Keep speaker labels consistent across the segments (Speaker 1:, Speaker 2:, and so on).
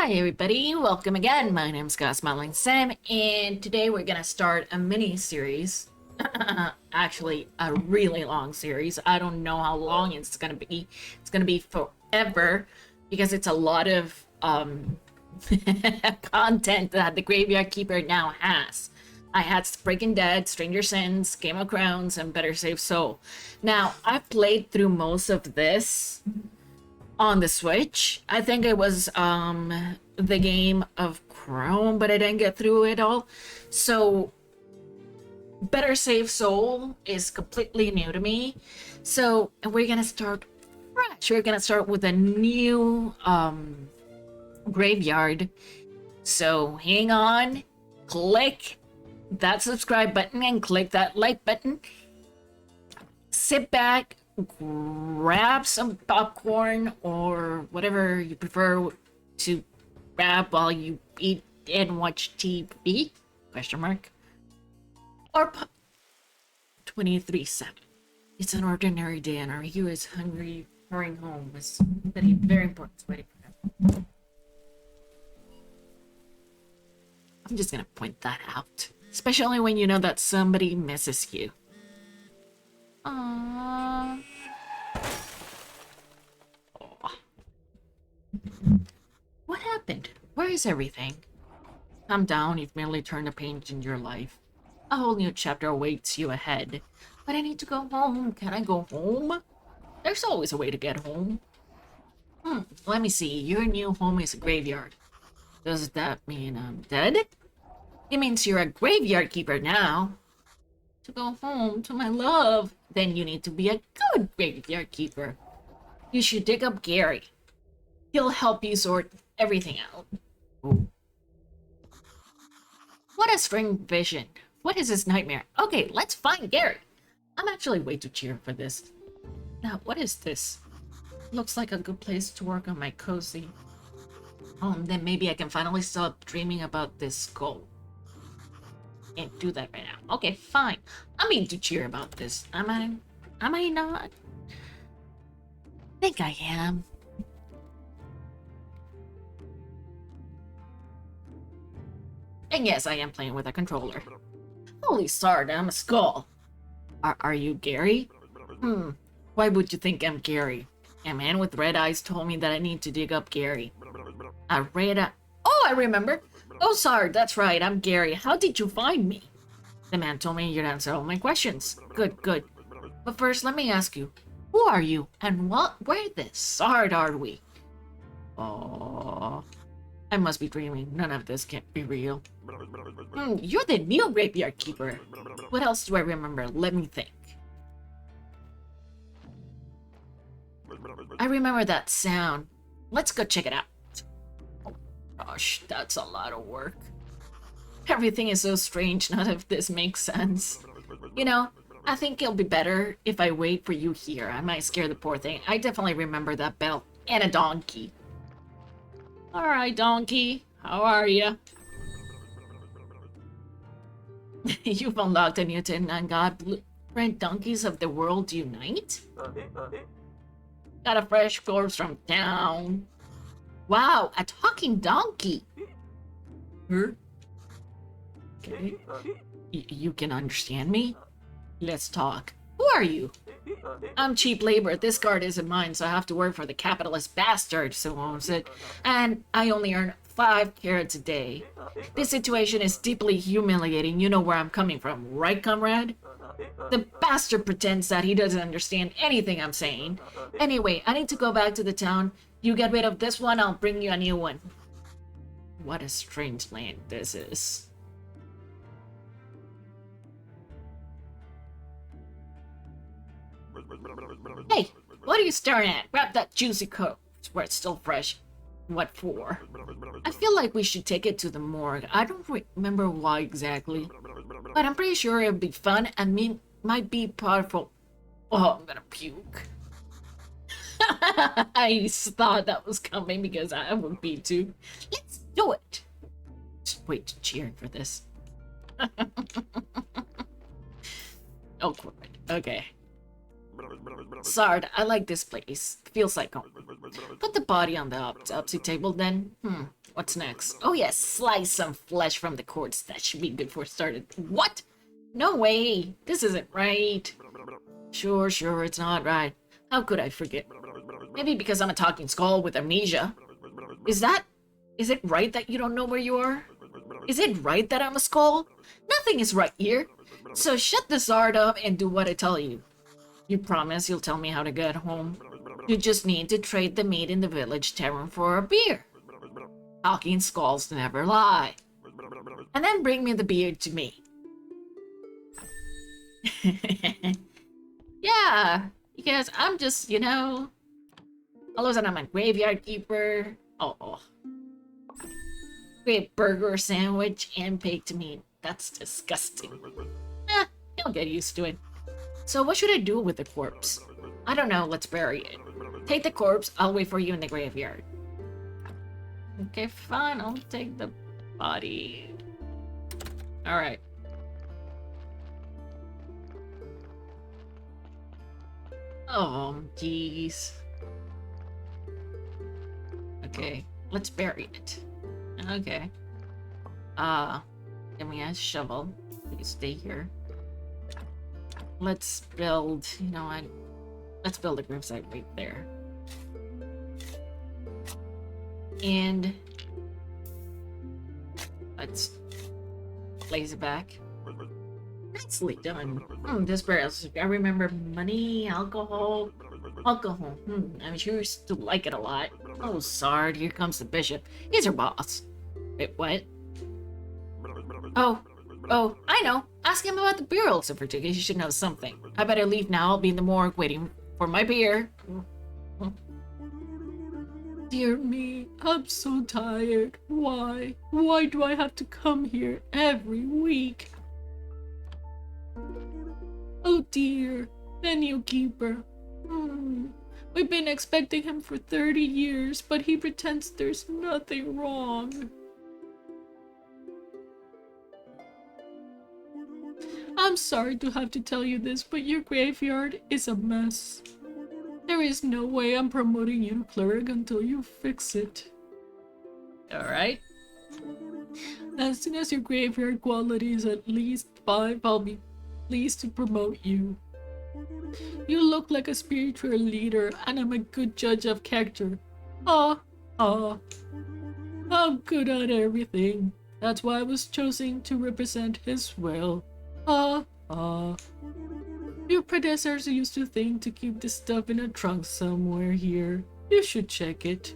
Speaker 1: Hi everybody, welcome again. My name is Smiling Sam, and today we're gonna start a mini series. Actually, a really long series. I don't know how long it's gonna be. It's gonna be forever because it's a lot of content that the Graveyard Keeper now has. I had Breaking Dead, Stranger Sins, Game of Crowns, and Better Save Soul. Now, I've played through most of this on the Switch. I think it was the Game of Chrome, but I didn't get through it all. So Better Save Soul is completely new to me. So we're gonna start fresh. We're gonna start with a new graveyard. So hang on, click that subscribe button and click that like button. Sit back, grab some popcorn or whatever you prefer to grab while you eat and watch TV, question mark, or 23/7. It's an ordinary day and our hero is hungry, hurrying home is very, very important. It's waiting for him. I'm just gonna point that out, especially when you know that somebody misses you. Aww. Oh. What happened? Where is everything? Calm down, you've merely turned a page in your life. A whole new chapter awaits you ahead. But I need to go home. Can I go home? There's always a way to get home. Let me see. Your new home is a graveyard. Does that mean I'm dead? It means you're a graveyard keeper now. To go home to my love, then you need to be a good graveyard keeper. You should dig up Gary. He'll help you sort everything out. Oh. What a strange vision. What is this nightmare? Okay, let's find Gary. I'm actually way too cheery for this. Now, what is this? Looks like a good place to work on my cozy. Then maybe I can finally stop dreaming about this skull. Can't do that right now. Okay, fine. I'm being too cheery about this. Am I not? I think I am. And yes, I am playing with a controller. Holy sard, I'm a skull. Are you Gary? Why would you think I'm Gary? A man with red eyes told me that I need to dig up Gary. Oh, I remember. Oh, Sard, that's right, I'm Gary. How did you find me? The man told me you'd answer all my questions. Good. But first, let me ask you, who are you? And where the Sard are we? Oh, I must be dreaming. None of this can't be real. You're the new graveyard keeper. What else do I remember? Let me think. I remember that sound. Let's go check it out. Oh, gosh, that's a lot of work. Everything is so strange, none of this makes sense. You know, I think it'll be better if I wait for you here. I might scare the poor thing. I definitely remember that bell and a donkey. Alright, donkey. How are you? You've unlocked a new 10 and God blueprint. Donkeys of the world unite? Got a fresh corpse from town. Wow, a talking donkey. Okay. You can understand me? Let's talk. Who are you? I'm cheap labor. This card isn't mine, so I have to work for the capitalist bastard who owns it. And I only earn 5 carats a day. This situation is deeply humiliating. You know where I'm coming from, right, comrade? The bastard pretends that he doesn't understand anything I'm saying. Anyway, I need to go back to the town. You get rid of this one, I'll bring you a new one. What a strange land this is. Hey, what are you staring at? Grab that juicy coat where it's still fresh. What for? I feel like we should take it to the morgue. I don't remember why exactly, but I'm pretty sure it'll be fun and might be powerful. Oh, I'm gonna puke. I thought that was coming because I would be too. Let's do it. Just wait, cheering for this. Oh, okay. Sard, I like this place. Feels like home. Put the body on the autopsy table then. What's next? Oh yes, slice some flesh from the corpse. That should be good for started. What? No way. This isn't right. Sure, it's not right. How could I forget? Maybe because I'm a talking skull with amnesia. Is it right that you don't know where you are? Is it right that I'm a skull? Nothing is right here. So shut the Zard up and do what I tell you. You promise you'll tell me how to get home? You just need to trade the meat in the village tavern for a beer. Talking skulls never lie. And then bring me the beer to me. Yeah, because I'm just, all of a sudden I'm a graveyard keeper. Oh. Great burger sandwich and baked meat. That's disgusting. You'll get used to it. So what should I do with the corpse? I don't know, let's bury it. Take the corpse, I'll wait for you in the graveyard. Okay, fine, I'll take the body. Alright. Oh, jeez. Okay, let's bury it. Okay. Give me a shovel. Please stay here. Let's build, let's build a gravesite right there. And let's place it back. Nicely done. This barrels. I remember money, alcohol. I'm sure you still like it a lot. Oh, Sard, here comes the bishop. He's your boss. Wait, what? Oh, I know. Ask him about the burial certificate. He should know something. I better leave now. I'll be in the morgue waiting for my beer. Dear me, I'm so tired. Why? Why do I have to come here every week? Oh dear, the new keeper. We've been expecting him for 30 years, but he pretends there's nothing wrong. I'm sorry to have to tell you this, but your graveyard is a mess. There is no way I'm promoting you to cleric until you fix it. Alright. As soon as your graveyard quality is at least 5, I'll be pleased to promote you. You look like a spiritual leader, and I'm a good judge of character. I'm good at everything. That's why I was chosen to represent his will. Your predecessors used to think to keep this stuff in a trunk somewhere here. You should check it.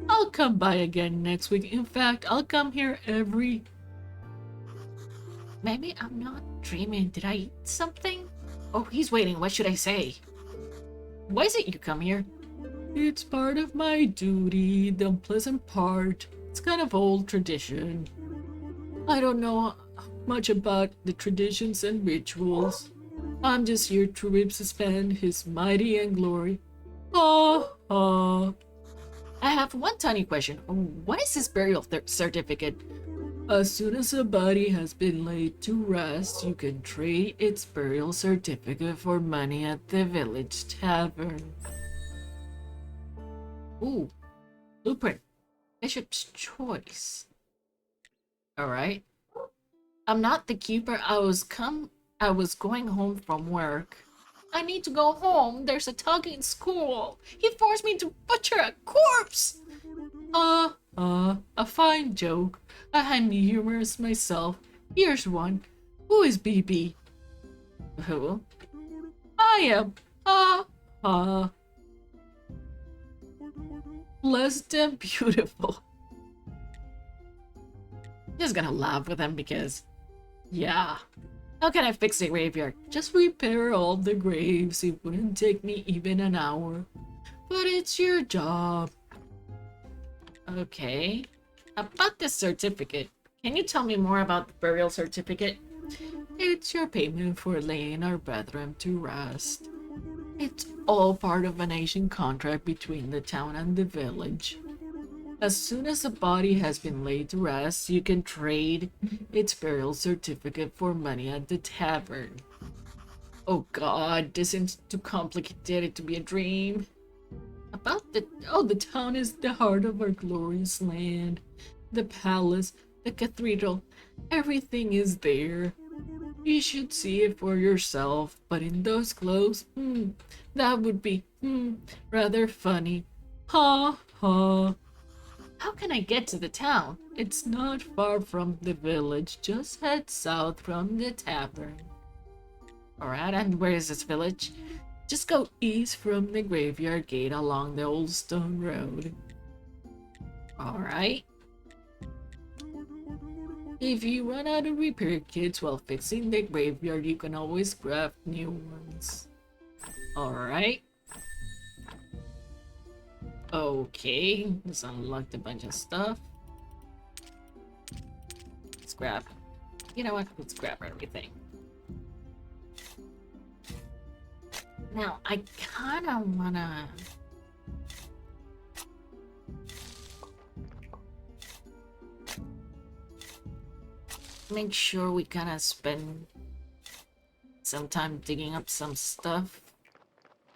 Speaker 1: I'll come by again next week. In fact, I'll come here every... Maybe I'm not dreaming. Did I eat something? Oh, he's waiting. What should I say? Why is it you come here? It's part of my duty, the unpleasant part. It's kind of old tradition. I don't know much about the traditions and rituals. I'm just here to suspend his mighty and glory. I have one tiny question. What is this burial certificate? As soon as a body has been laid to rest, you can trade its burial certificate for money at the village tavern. Ooh, blueprint. Bishop's choice. Alright. I'm not the keeper. I was going home from work. I need to go home. There's a tug in school. He forced me to butcher a corpse. A fine joke. I'm humorous myself. Here's one. Who is BB? Who? I am. Blessed and beautiful. Just gonna laugh with him because, yeah. How can I fix a graveyard? Just repair all the graves. It wouldn't take me even an hour. But it's your job. Okay. About this certificate. Can you tell me more about the burial certificate? It's your payment for laying our brethren to rest. It's all part of an ancient contract between the town and the village. As soon as a body has been laid to rest, you can trade its burial certificate for money at the tavern. Oh god, this seems too complicated to be a dream. The town is the heart of our glorious land. The palace, the cathedral, everything is there. You should see it for yourself, but in those clothes, that would be, rather funny. Ha ha. How can I get to the town? It's not far from the village. Just head south from the tavern. Alright, and where is this village? Just go east from the graveyard gate along the old stone road. Alright. If you run out of repair kits while fixing the graveyard, you can always craft new ones. Alright. Okay, let's unlock a bunch of stuff. Let's grab. You know what? Let's grab everything. Now, I kinda wanna... make sure we kinda spend some time digging up some stuff.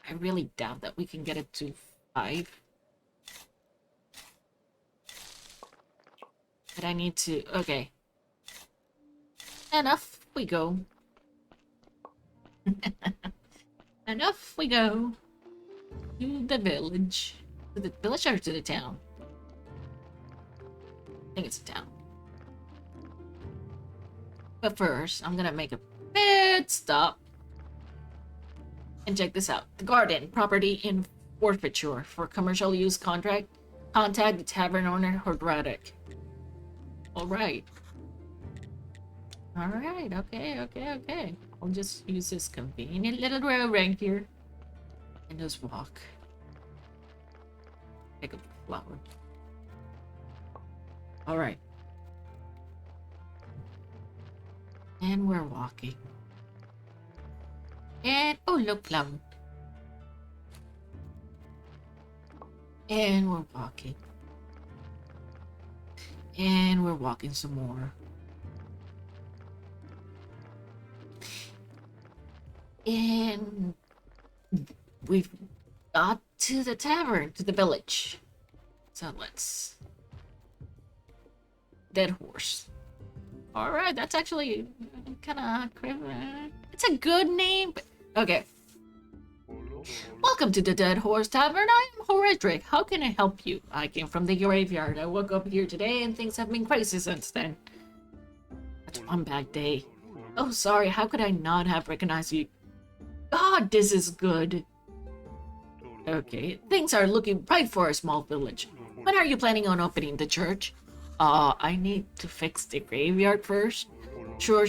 Speaker 1: I really doubt that we can get it to 5. But I need to... okay. Enough we go. Enough we go. To the village. To the village or to the town? I think it's a town. But first, I'm gonna make a pit stop. And check this out. The garden, property in forfeiture. For commercial use contract, contact the tavern owner Hordradic. Alright. Alright, okay. I'll just use this convenient little road right here. And just walk. Pick up the flower. Alright. And we're walking. And, oh look, plum. And we're walking. And we're walking some more. And we've got to the tavern, to the village. So let's... Dead horse. Alright, that's actually kind of... it's a good name, but... okay. Welcome to the Dead Horse Tavern. I am Horadric. How can I help you? I came from the graveyard. I woke up here today and things have been crazy since then. That's one bad day. Oh, sorry. How could I not have recognized you? God, this is good. Okay, things are looking bright for a small village. When are you planning on opening the church? I need to fix the graveyard first. Sure.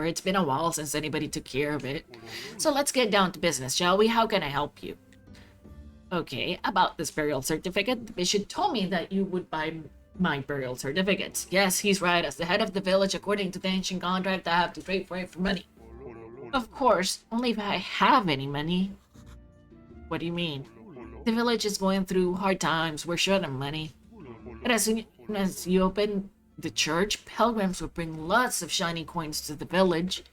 Speaker 1: It's been a while since anybody took care of it. So let's get down to business, shall we? How can I help you? Okay, about this burial certificate. The bishop told me that you would buy my burial certificates. Yes, he's right. As the head of the village, according to the ancient contract, I have to trade for it for money. Of course, only if I have any money. What do you mean? The village is going through hard times. We're short on money. And as soon as you open the church, pilgrims will bring lots of shiny coins to the village.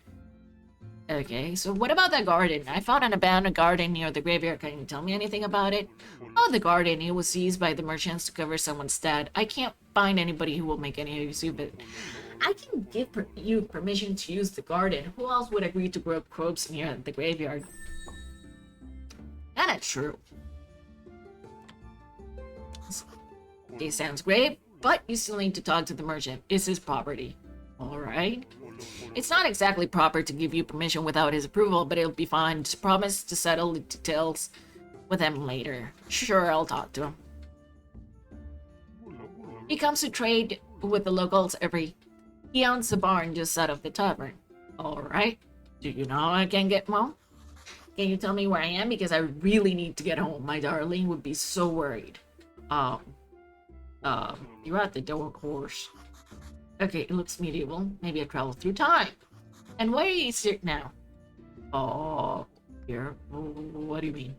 Speaker 1: Okay, so what about that garden? I found an abandoned garden near the graveyard. Can you tell me anything about it? Oh, the garden. It was seized by the merchants to cover someone's debt. I can't find anybody who will make any use of it. I can give you permission to use the garden. Who else would agree to grow crops near the graveyard? That's true. Okay, sounds great, but you still need to talk to the merchant. It's his property. Alright. It's not exactly proper to give you permission without his approval, but it'll be fine. Just promise to settle the details with him later. Sure, I'll talk to him. He comes to trade with the locals He owns the barn just out of the tavern. Alright. Do you know how I can get home? Can you tell me where I am? Because I really need to get home. My darling would be so worried. You're at the Dead Horse. Okay, it looks medieval. Maybe I travel through time. And where are you sitting now? Oh, here. What do you mean?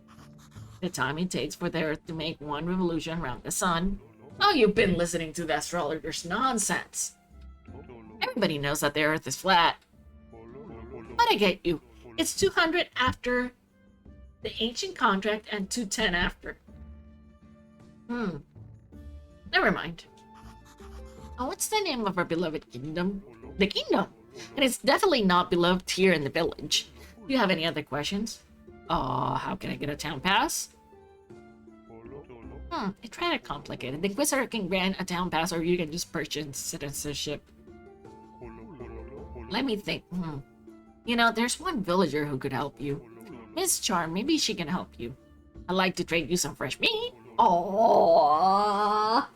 Speaker 1: The time it takes for the Earth to make one revolution around the sun. Oh, you've been listening to the astrologer's nonsense. Everybody knows that the Earth is flat. But I get you. It's 200 after the ancient contract and 210 after. Never mind. Oh, what's the name of our beloved kingdom? The kingdom! And it's definitely not beloved here in the village. Do you have any other questions? How can I get a town pass? It's rather complicated. The Inquisitor can grant a town pass or you can just purchase citizenship. Let me think. You know, there's one villager who could help you. Miss Charm, maybe she can help you. I'd like to trade you some fresh meat. Oh,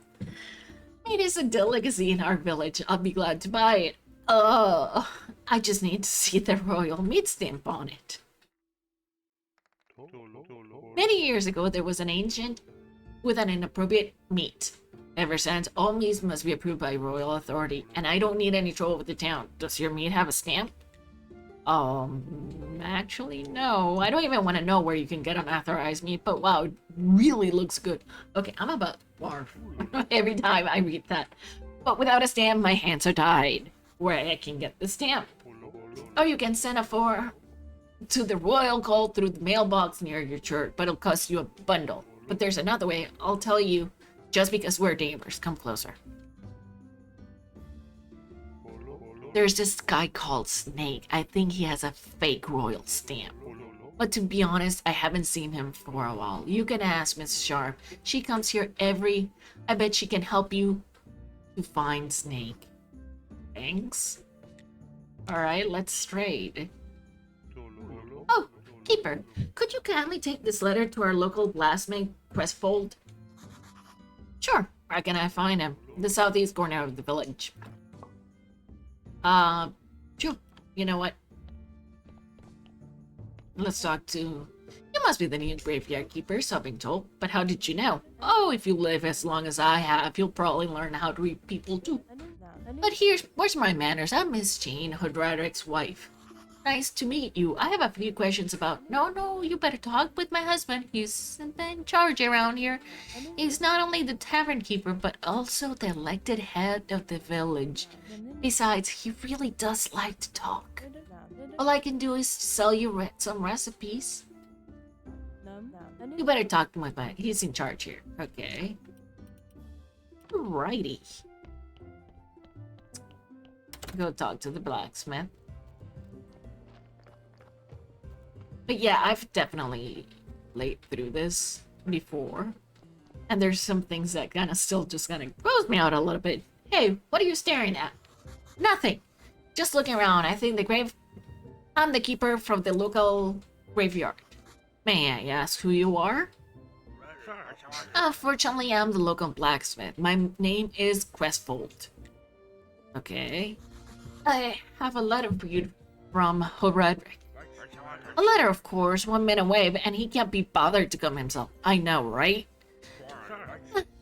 Speaker 1: it is a delicacy in our village. I'll be glad to buy it. I just need to see the royal meat stamp on it. Many years ago, there was an ancient with an inappropriate meat. Ever since, all meats must be approved by royal authority, and I don't need any trouble with the town. Does your meat have a stamp? Actually, no. I don't even want to know where you can get unauthorized meat, but wow, it really looks good. Okay, I'm about to barf every time I read that. But without a stamp, my hands are tied. Where I can get the stamp? Or you can send a form to the royal call through the mailbox near your church, but it'll cost you a bundle. But there's another way. I'll tell you, just because we're neighbors. Come closer. There's this guy called Snake. I think he has a fake royal stamp. But to be honest, I haven't seen him for a while. You can ask Miss Sharp. She comes here I bet she can help you to find Snake. Thanks. Alright, let's trade. Oh, Keeper, could you kindly take this letter to our local blacksmith, Crestfold? Sure. Where can I find him? The southeast corner of the village. Sure. You know what? Let's talk to... You must be the new graveyard keeper, so I've been told. But how did you know? Oh, if you live as long as I have, you'll probably learn how to read people too. But where's my manners? I'm Miss Jane, Hodradric's wife. Nice to meet you. I have a few questions about... No, you better talk with my husband. He's in charge around here. He's not only the tavern keeper, but also the elected head of the village. Besides, he really does like to talk. All I can do is sell you some recipes. You better talk to my man. He's in charge here. Okay. Alrighty. Go talk to the blacksmith. But yeah, I've definitely laid through this before. And there's some things that kind of still just kind of gross me out a little bit. Hey, what are you staring at? Nothing. Just looking around. I'm the keeper from the local graveyard. May I ask who you are? Fortunately, I'm the local blacksmith. My name is Crestfold. Okay. I have a letter for you from Hodradric. A letter, of course, 1 minute away, and he can't be bothered to come himself. I know, right?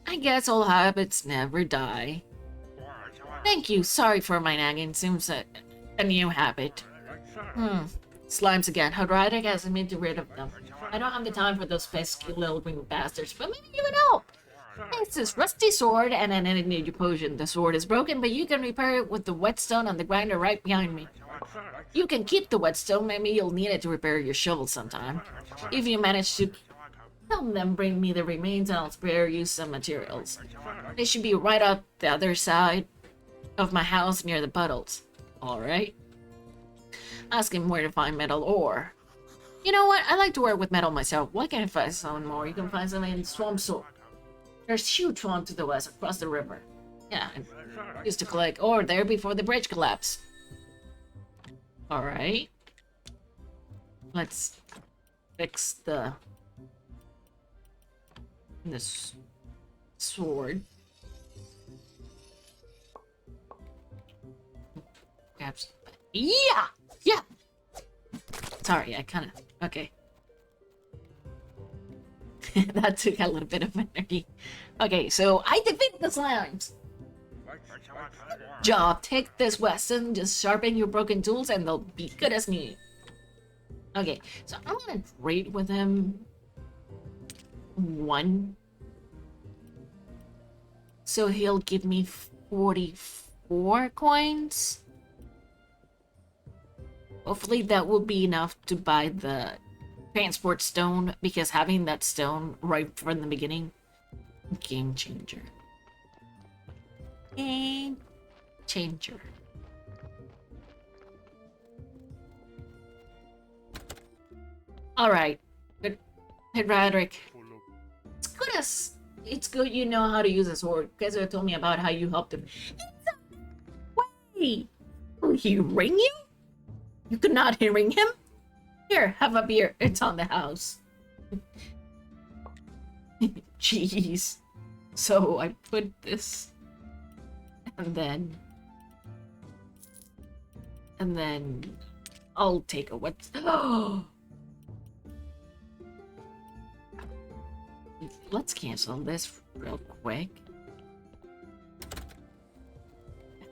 Speaker 1: I guess old habits never die. Thank you. Sorry for my nagging. Seems a new habit. Slimes again. Hodradric hasn't been rid of them. I don't have the time for those pesky little green bastards, but maybe you can help. It's this rusty sword and an energy potion. The sword is broken, but you can repair it with the whetstone on the grinder right behind me. You can keep the whetstone. Maybe you'll need it to repair your shovel sometime. If you manage to help them bring me the remains, I'll spare you some materials. They should be right up the other side of my house near the puddles. Alright? Ask him where to find metal ore. You know what? I like to work with metal myself. Why can't I find some more? You can find some in Swamp Sword. There's huge swamp to the west across the river. Yeah, I used to collect ore there before the bridge collapsed. Alright. Let's fix this sword. Yeah! Yeah! Sorry, I kinda... Okay. That took a little bit of energy. Okay, so I defeated the slimes! Job, take this Weston, just sharpen your broken tools and they'll be good as new. Okay, so I'm gonna trade with him 1. So he'll give me 44 coins. Hopefully that will be enough to buy the transport stone, because having that stone right from the beginning, game changer. Game changer. Alright. Good. Hey, Roderick. It's good as... It's good you know how to use a sword. Kaiser told me about how you helped him. Wait! Will he ring you? You could not ring him? Here, have a beer. It's on the house. Jeez. So I put this... And then... I'll take a what? Let's cancel this real quick.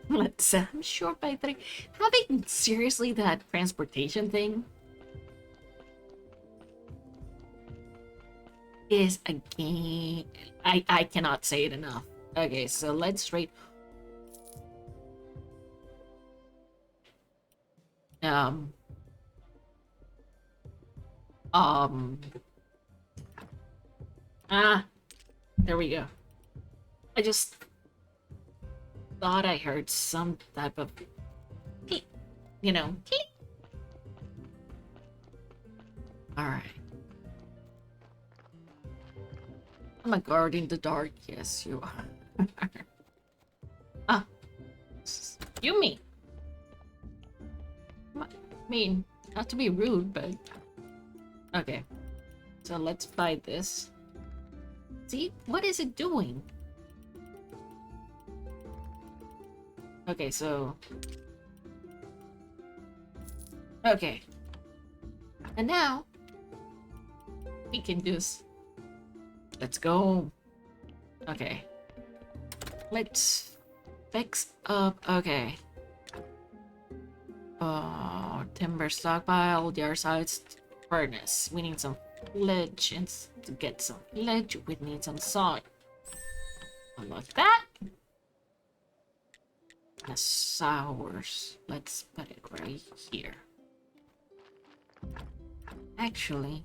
Speaker 1: Let's I'm sure by 3. Having seriously that transportation thing is a game. I cannot say it enough. Okay, so let's rate. There we go. I just thought I heard some type of, you know. All right. I'm a guard in the dark. Yes, you are. Ah, you mean? I mean, not to be rude, but okay. So let's buy this. See, what is it doing? Okay, so... Okay. And now... we can just... Let's go. Okay. Let's... fix up... Okay. Timber stockpile, the other side's furnace. We need some ledge, and to get some ledge, we need some salt. Unlock that. The sours. Let's put it right here. Actually,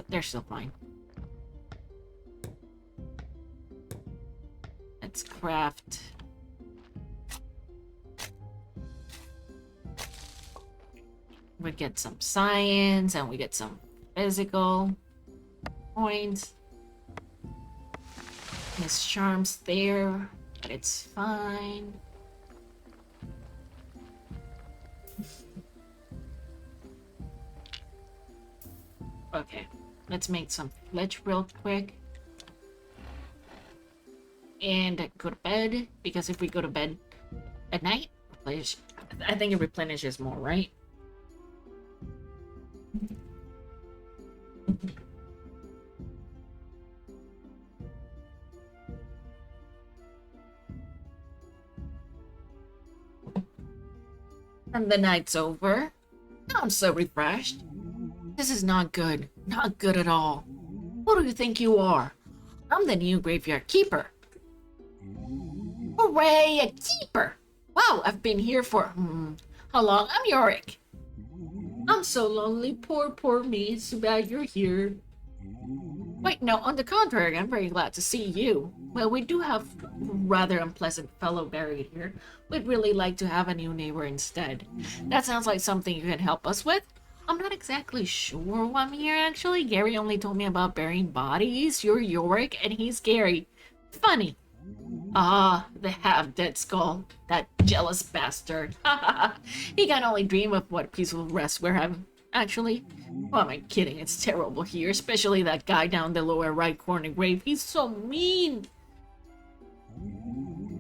Speaker 1: they're still fine. Let's craft. We get some science and we get some physical points. His charm's there, but it's fine. Okay, let's make some ledge real quick. And go to bed, because if we go to bed at night, I think it replenishes more, right? And the night's over. I'm so refreshed. This is not good. Not good at all. What do you think you are? I'm the new graveyard keeper. Hooray, a keeper! Wow, I've been here for, how long? I'm Yorick. I'm so lonely. Poor me. It's too bad you're here. Wait, no, on the contrary, I'm very glad to see you. Well, we do have rather unpleasant fellow buried here. We'd really like to have a new neighbor instead. That sounds like something you can help us with. I'm not exactly sure why I'm here, actually. Gary only told me about burying bodies. You're Yorick, and he's Gary. Funny. Ah, the half-dead skull. That jealous bastard. He can only dream of what peaceful rest we're having. Actually, who am I kidding? It's terrible here, especially that guy down the lower right corner grave. He's so mean.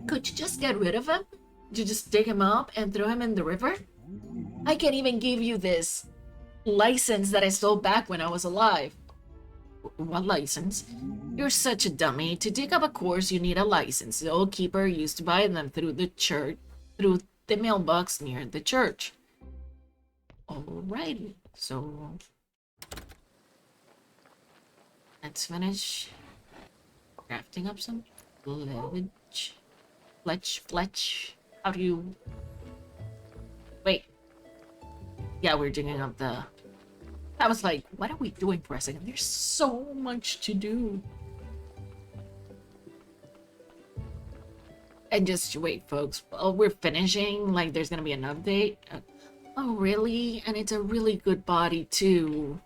Speaker 1: Could you just get rid of him? Could you just dig him up and throw him in the river? I can't even give you this license that I stole back when I was alive. What license? You're such a dummy. To dig up a corpse, you need a license. The old keeper used to buy them through the church, through the mailbox near the church. Alrighty, so let's finish crafting up some fletch. How do you... Wait. Yeah, we're digging up the... I was like, what are we doing for a second? There's so much to do. And just wait, folks. Oh, we're finishing. Like, there's gonna be an update. Oh, really? And it's a really good body, too.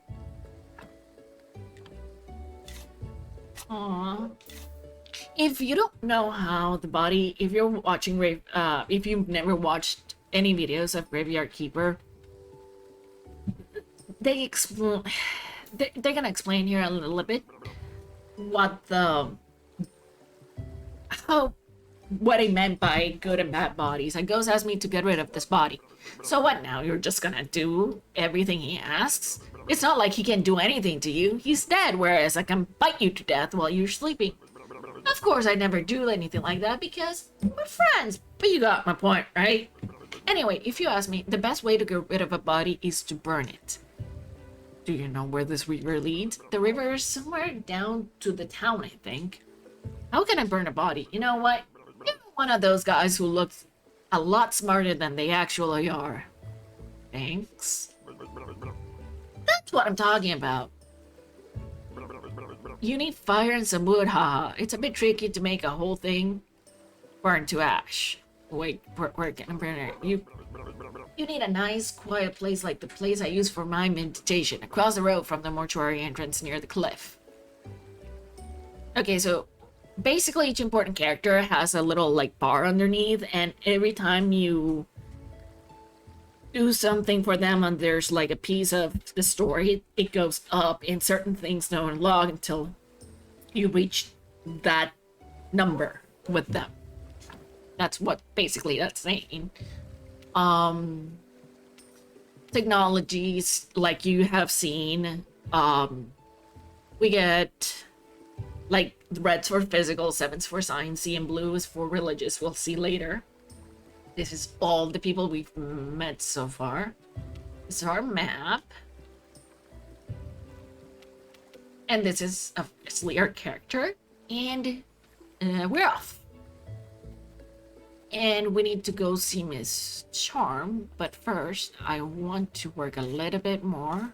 Speaker 1: Aww. If you don't know how the body... If you're watching... if you've never watched any videos of Graveyard Keeper, they explain... They're gonna explain here a little bit what the... How... What he meant by good and bad bodies. And Ghost asked me to get rid of this body. So what now? You're just gonna do everything he asks? It's not like he can do anything to you. He's dead, whereas I can bite you to death while you're sleeping. Of course, I never do anything like that because we're friends. But you got my point, right? Anyway, if you ask me, the best way to get rid of a body is to burn it. Do you know where this river leads? The river is somewhere down to the town, I think. How can I burn a body? You know what? You're one of those guys who looks a lot smarter than they actually are. Thanks. That's what I'm talking about. You need fire and some wood, haha. It's a bit tricky to make a whole thing burn to ash. Wait, where can I burn it? You need a nice, quiet place like the place I use for my meditation, across the road from the mortuary entrance near the cliff. Okay, so basically each important character has a little, like, bar underneath, and every time you do something for them and there's, like, a piece of the story, it goes up, and certain things don't unlock until you reach that number with them. That's what basically that's saying. Technologies, like you have seen, we get, like, reds for physical, sevens for sciencey, and blue is for religious. We'll see later. This is all the people we've met so far. This is our map. And this is obviously our character. And we're off. And we need to go see Miss Charm. But first, I want to work a little bit more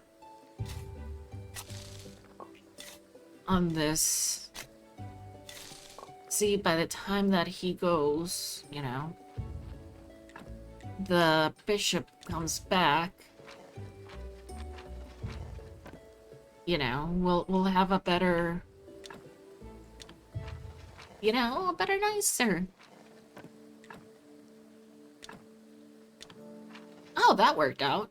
Speaker 1: on this. See, by the time that he goes, you know, the bishop comes back, you know, we'll have a better, you know, a better nicer. Oh, that worked out.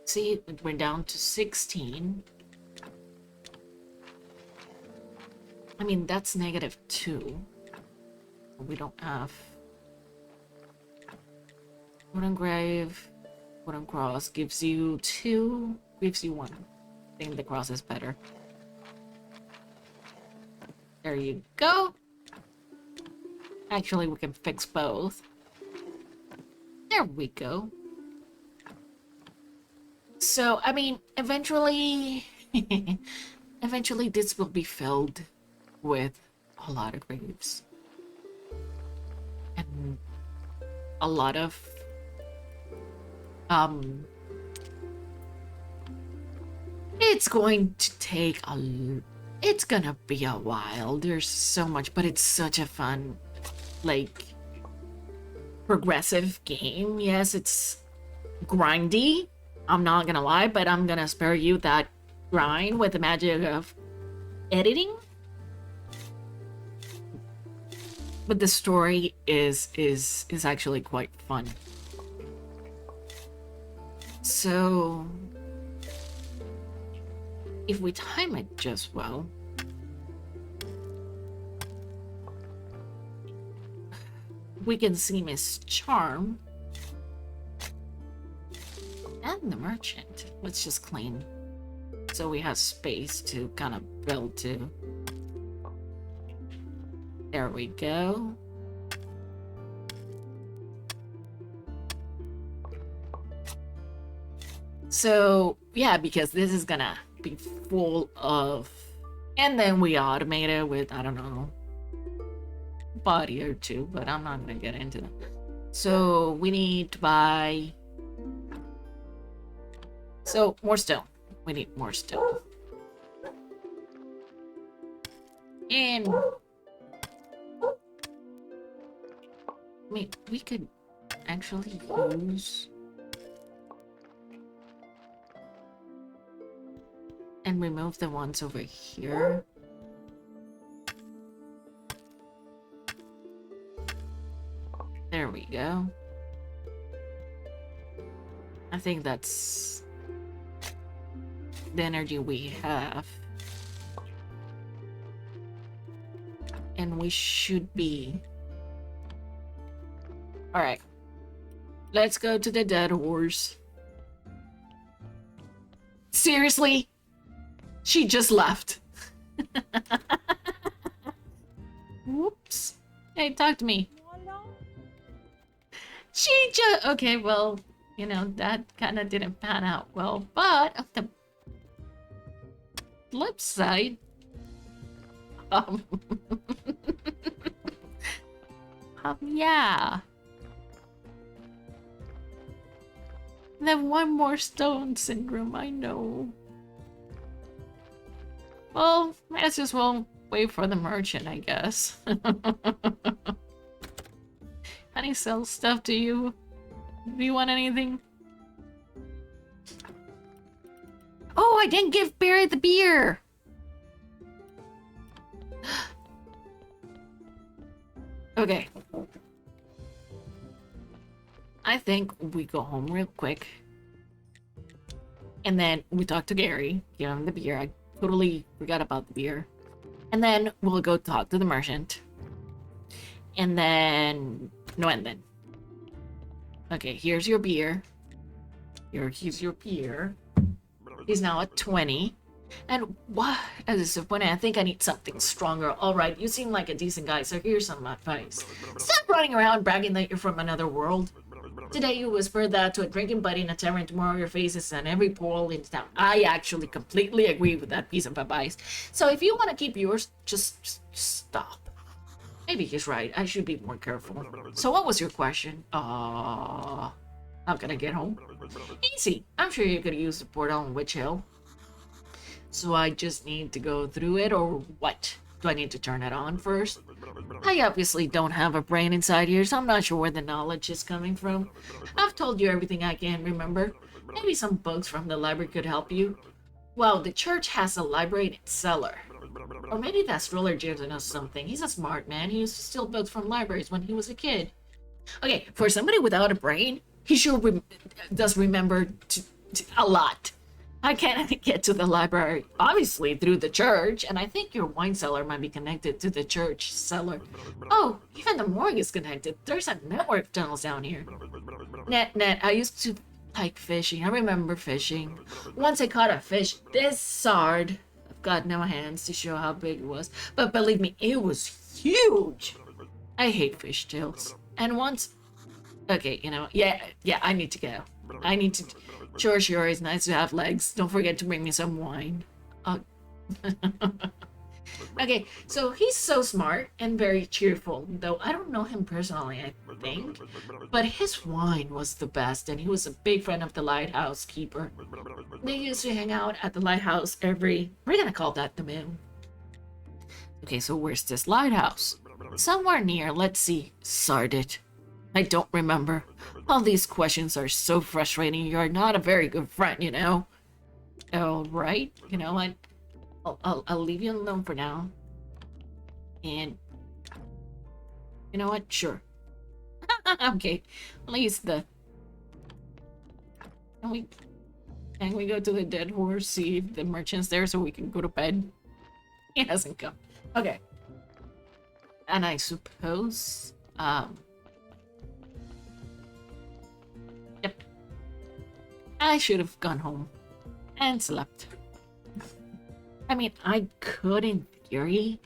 Speaker 1: See, it went down to 16. I mean, that's -2. We don't have wooden grave. Wooden cross gives you 2, gives you 1. I think the cross is better. There you go. Actually, we can fix both. There we go. So, I mean, eventually, eventually this will be filled with a lot of graves. And a lot of, it's going to take it's gonna be a while. There's so much, but it's such a fun, like, progressive game. Yes, it's grindy. I'm not gonna lie, but I'm gonna spare you that grind with the magic of editing. But the story is actually quite fun. So if we time it just well, we can see Miss Charm and the merchant. Let's just clean so we have space to kind of build to. There we go. So yeah, because this is gonna be full of, and then we automate it with, I don't know, body or two, but I'm not gonna get into that. So we need to buy So, more stone. We need more stone. And... I mean, we could actually use... and remove the ones over here. There we go. I think that's the energy we have. And we should be... Alright. Let's go to the dead horse. Seriously? She just left. Whoops. Hey, talk to me. She just... Okay, well, you know, that kind of didn't pan out well. But on the flip side... yeah. The one more stone syndrome, I know. Well, might as well wait for the merchant, I guess. Can he sell stuff to you? Do you want anything? Oh, I didn't give Barry the beer! Okay. I think we go home real quick. And then we talk to Gary, give him the beer. I totally forgot about the beer. And then we'll go talk to the merchant. And then... No, and then. Okay, here's your beer. Here's your beer. He's now at 20. And what? That is disappointing. I think I need something stronger. Alright, you seem like a decent guy, so here's some advice. Stop running around bragging that you're from another world. Today you whisper that to a drinking buddy in a tavern, tomorrow your face is on every pole in town. I actually completely agree with that piece of advice. So if you want to keep yours, just stop. Maybe he's right. I should be more careful. So what was your question? How can I get home? Easy. I'm sure you could use the portal on Witch Hill. So I just need to go through it, or what? Do I need to turn it on first? I obviously don't have a brain inside here, so I'm not sure where the knowledge is coming from. I've told you everything I can remember. Maybe some books from the library could help you. Well, the church has a library in its cellar. Or maybe that stroller James knows something. He's a smart man. He used to steal books from libraries when he was a kid. Okay, for somebody without a brain, he sure does remember a lot. I can't get to the library, obviously, through the church, and I think your wine cellar might be connected to the church cellar. Oh, even the morgue is connected. There's a network of tunnels down here. Net, I used to like fishing. I remember fishing. Once I caught a fish this hard. I've got no hands to show how big it was, but believe me, it was huge. I hate fish tails. And once... Okay, you know, yeah, I need to go. I need to... Sure, it's nice to have legs. Don't forget to bring me some wine. Okay, so he's so smart and very cheerful, though I don't know him personally, I think. But his wine was the best, and he was a big friend of the lighthouse keeper. They used to hang out at the lighthouse every... We're gonna call that the moon. Okay, so where's this lighthouse? Somewhere near, let's see, Sardit. I don't remember. All these questions are so frustrating. You're not a very good friend, you know. All right, you know what? I'll leave you alone for now. And you know what? Sure. Okay. At least the... Can we go to the dead horse, see if the merchant's there so we can go to bed? He hasn't come. Okay. And I suppose yep. I should have gone home and slept. I mean, I could in theory.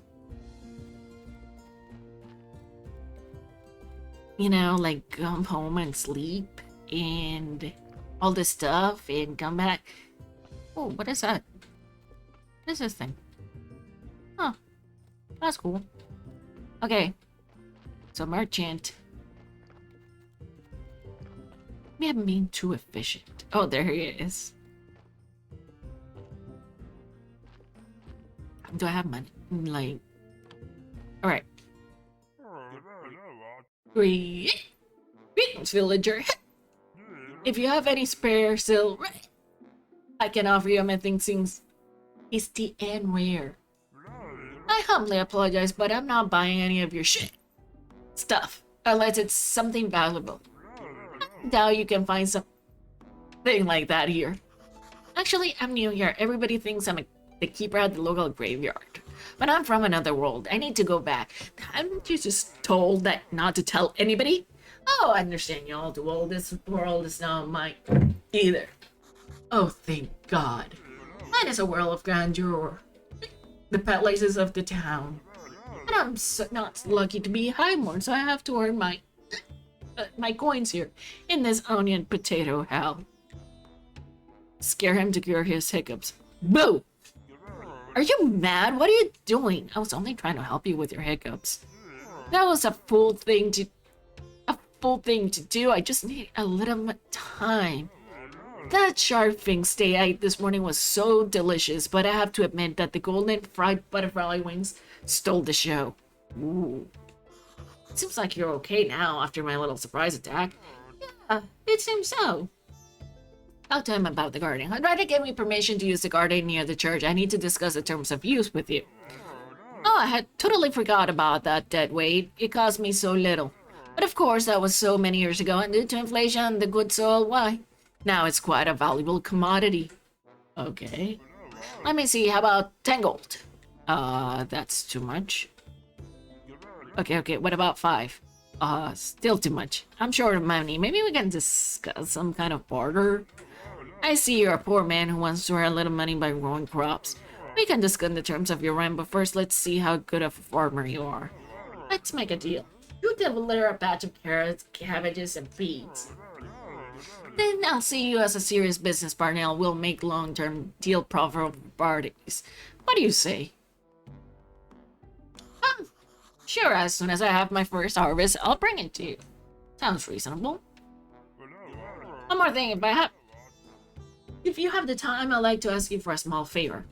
Speaker 1: You know, like come home and sleep and all this stuff and come back. Oh, what is that? What is this thing? Huh. That's cool. Okay. So merchant. We haven't been too efficient. Oh, there he is. Do I have money? Like, all right. Greetings, villager. If you have any spare silver, I can offer you anything seems tasty and rare. I humbly apologize, but I'm not buying any of your stuff unless it's something valuable. I doubt you can find something like that here. Actually, I'm new here. Everybody thinks I'm the keeper at the local graveyard. But I'm from another world. I need to go back. Haven't you just told that not to tell anybody? Oh, I understand you all too old. This world is not mine either. Oh, thank God. Mine is a world of grandeur. The palaces of the town. And I'm not lucky to be highborn, so I have to earn my coins here in this onion potato hell. Scare him to cure his hiccups. Boo! Are you mad? What are you doing? I was only trying to help you with your hiccups. That was a fool thing to do. I just need a little time. That shark fin steak I ate this morning was so delicious, but I have to admit that the golden fried butterfly wings stole the show. Ooh. It seems like you're okay now after my little surprise attack. Yeah, it seems so. I'll tell him about the garden. I'd rather give me permission to use the garden near the church. I need to discuss the terms of use with you. Oh, I had totally forgot about that, dead weight. It cost me so little. But of course, that was so many years ago, and due to inflation, the good soil, why? Now it's quite a valuable commodity. Okay. Let me see, how about 10 gold? That's too much. Okay, what about 5? Still too much. I'm short of money. Maybe we can discuss some kind of barter? I see you're a poor man who wants to earn a little money by growing crops. We can discuss the terms of your rent, but first let's see how good of a farmer you are. Let's make a deal. You deliver a batch of carrots, cabbages, and beets. Then I'll see you as a serious business partner and we'll make long-term deal profitable parties. What do you say? Sure, as soon as I have my first harvest, I'll bring it to you. Sounds reasonable. One more thing, if you have the time, I'd like to ask you for a small favor.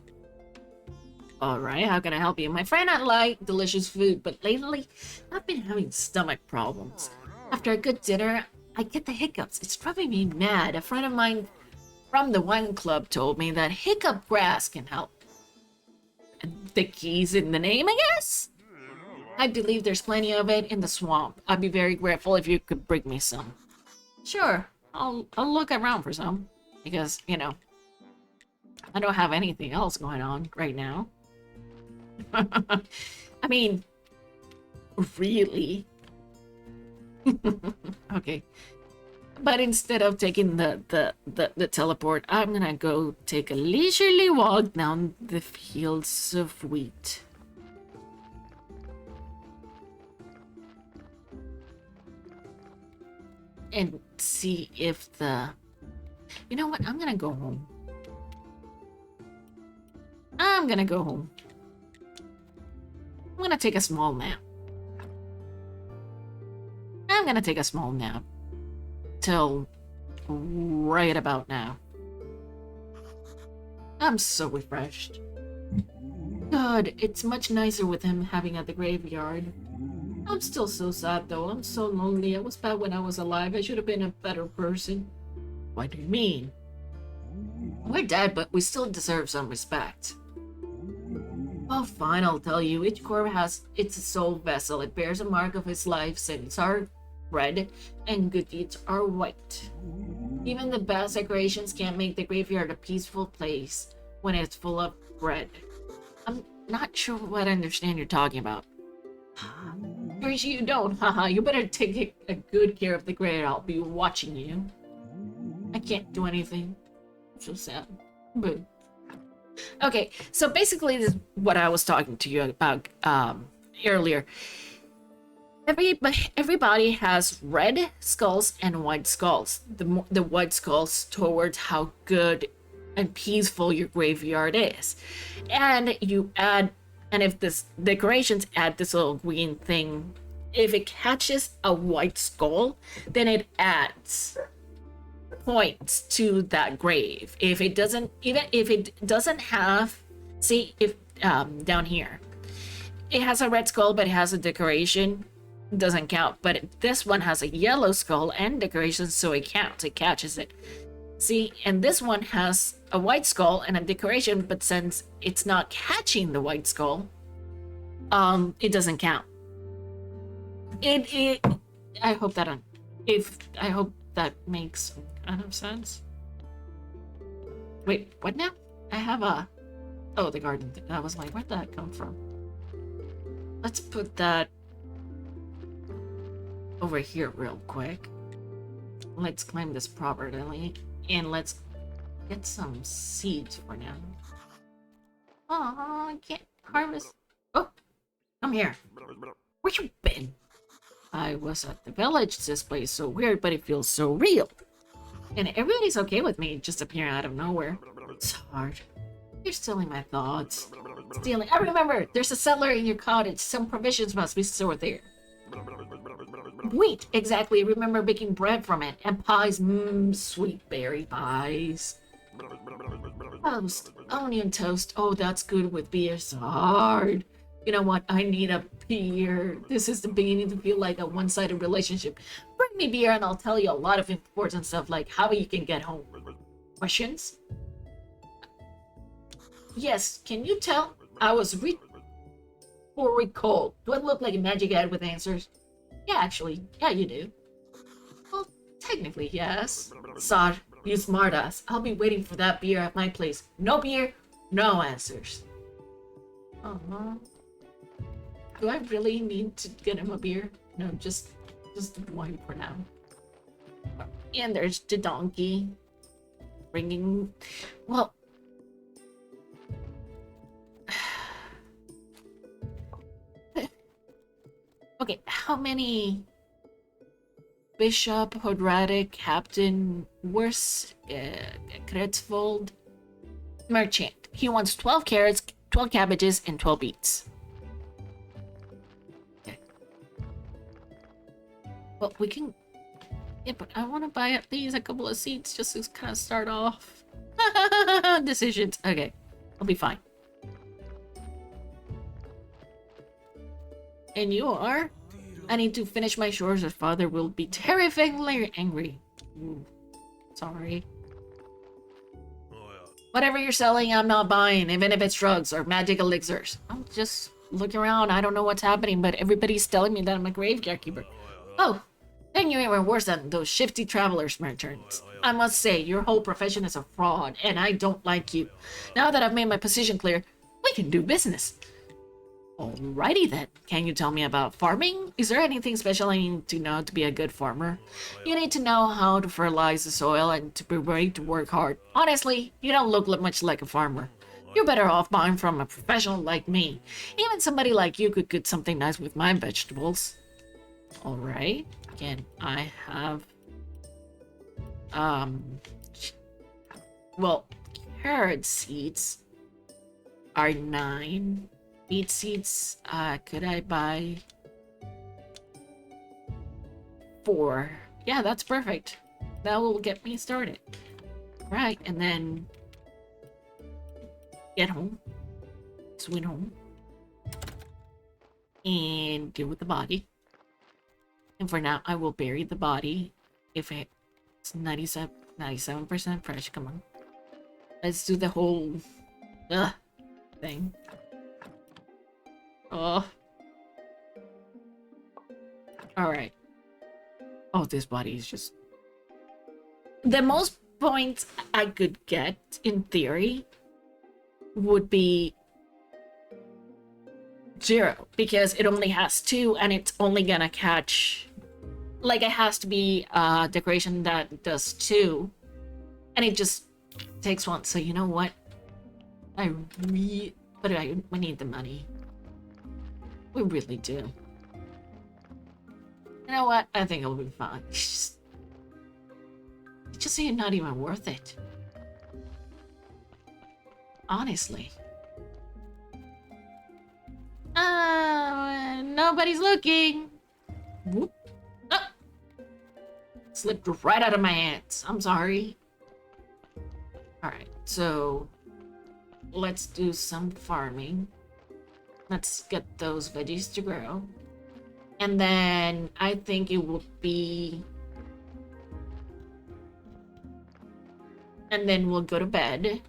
Speaker 1: Alright, how can I help you? My friend, I like delicious food, but lately, I've been having stomach problems. After a good dinner, I get the hiccups. It's driving me mad. A friend of mine from the wine club told me that hiccup grass can help. The key's in the name, I guess? I believe there's plenty of it in the swamp. I'd be very grateful if you could bring me some. Sure, I'll look around for some. Because, you know, I don't have anything else going on right now. I mean, really? Okay. But instead of taking the teleport, I'm gonna go take a leisurely walk down the fields of wheat. And see if you know what? I'm gonna go home. I'm gonna take a small nap. Till right about now. I'm so refreshed. God, it's much nicer with him having at the graveyard. I'm still so sad though. I'm so lonely. I was bad when I was alive. I should have been a better person. What do you mean? We're dead, but we still deserve some respect. Oh, fine, I'll tell you. Each corpse has its soul vessel. It bears a mark of his life. Sins are red, and good deeds are white. Even the best decorations can't make the graveyard a peaceful place when it's full of bread. I'm not sure what I understand you're talking about. You don't, haha. You better take a good care of the grave. I'll be watching you. I can't do anything. I'm so sad. Boo. Okay, so basically this is what I was talking to you about earlier. Everybody has red skulls and white skulls. The white skulls towards how good and peaceful your graveyard is. And you add, and if this decorations add this little green thing, if it catches a white skull, then it adds points to that grave. If it doesn't, even if it doesn't have, see, if down here. It has a red skull, but it has a decoration. It doesn't count. But this one has a yellow skull and decoration, so it counts. It catches it. See, and this one has a white skull and a decoration, but since it's not catching the white skull, it doesn't count. I hope that makes some kind of sense. Wait, what now? I have a... Oh, the garden. I was like, where'd that come from? Let's put that over here real quick. Let's claim this properly, and let's get some seeds for now. Oh, I can't harvest. Oh, come here. Where you been? I was at the village. This place is so weird, but it feels so real. And everybody's okay with me just appearing out of nowhere. It's hard. You're stealing my thoughts. Stealing. I remember, there's a cellar in your cottage. Some provisions must be stored there. Wheat, exactly. Remember baking bread from it. And pies. Sweet berry pies. Toast. Onion toast. Oh, that's good with beer. So hard. You know what? I need a beer. This is the beginning to feel like a one-sided relationship. Bring me beer and I'll tell you a lot of important stuff like how you can get home. Questions? Yes, can you tell? I was recalled. Do I look like a magic ad with answers? Yeah, actually. Yeah, you do. Well, technically, yes. Sod, you smartass. I'll be waiting for that beer at my place. No beer, no answers. Uh-huh. Do I really need to get him a beer? No, just one for now. And there's the donkey. Bringing... Well... Okay, how many... Bishop, Hodratic, Captain, Kretzvold, Merchant. He wants 12 carrots, 12 cabbages, and 12 beets. Okay. Well, we can... Yeah, but I want to buy at least a couple of seeds just to kind of start off. Decisions. Okay, I'll be fine. And you are? I need to finish my chores or father will be terrifyingly angry. Ooh, sorry. Whatever you're selling, I'm not buying, even if it's drugs or magic elixirs. I'm just looking around. I don't know what's happening, but everybody's telling me that I'm a graveyard keeper. Oh, then you're even worse than those shifty travelers, merchants. I must say, your whole profession is a fraud, and I don't like you. Now that I've made my position clear, we can do business. Alrighty then. Can you tell me about farming? Is there anything special I need to know to be a good farmer? You need to know how to fertilize the soil and to be ready to work hard. Honestly, you don't look much like a farmer. You're better off buying from a professional like me. Even somebody like you could get something nice with my vegetables. Alright. Can I have... Well, carrot seeds are 9. Beet seeds, could I buy 4? Yeah, that's perfect. That will get me started. Right, and then get home. Swing home. And deal with the body. And for now, I will bury the body if it's 97% fresh. Come on. Let's do the whole thing. Oh. Alright. Oh, this body is just... The most points I could get, in theory, would be 0. Because it only has 2, and it's only gonna catch... Like, it has to be a decoration that does 2. And it just takes 1. So, you know what? We need the money. We really do. You know what? I think it'll be fine. It's just not even worth it. Honestly. Nobody's looking. Whoop. Oh. Slipped right out of my hands. I'm sorry. Alright, so... let's do some farming. Let's get those veggies to grow. And then I think it will be... And then we'll go to bed.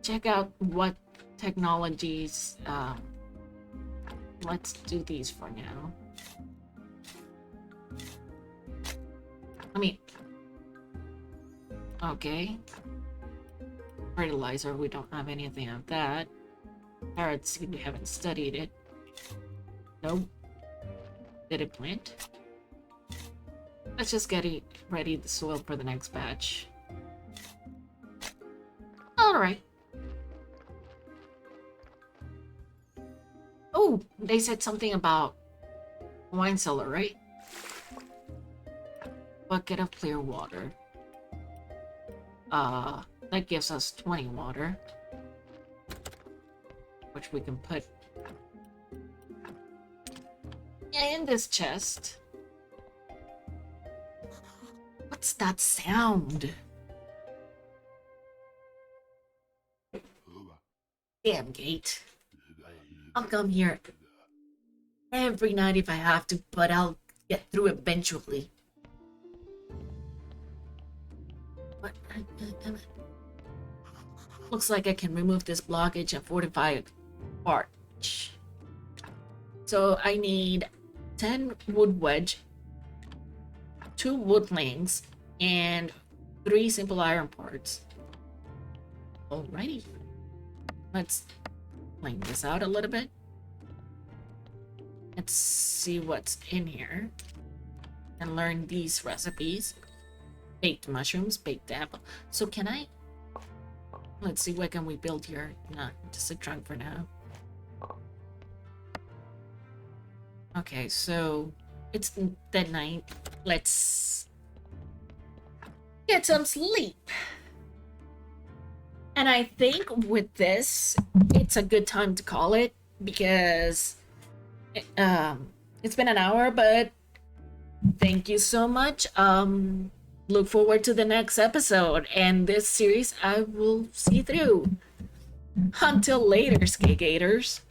Speaker 1: Check out what technologies... let's do these for now. I mean... Okay. Fertilizer, we don't have anything of that. Carrot seed, we haven't studied it. Nope. Did it plant? Let's just get it ready, the soil for the next batch. Alright. Oh, they said something about wine cellar, right? Bucket of clear water. That gives us 20 water. Which we can put in this chest. What's that sound? Damn gate. I'll come here every night if I have to, but I'll get through eventually. What? Looks like I can remove this blockage and fortify a arch. So I need 10 wood wedge, 2 wood links, and 3 simple iron parts. Alrighty. Let's clean this out a little bit. Let's see what's in here. And learn these recipes. Baked mushrooms, baked apple. So can I... Let's see, what can we build here? Not just a trunk for now. Okay, so it's the night. Let's get some sleep. And I think with this, it's a good time to call it because it's been an hour, but thank you so much. Look forward to the next episode, and this series I will see through. Until later, Skagators.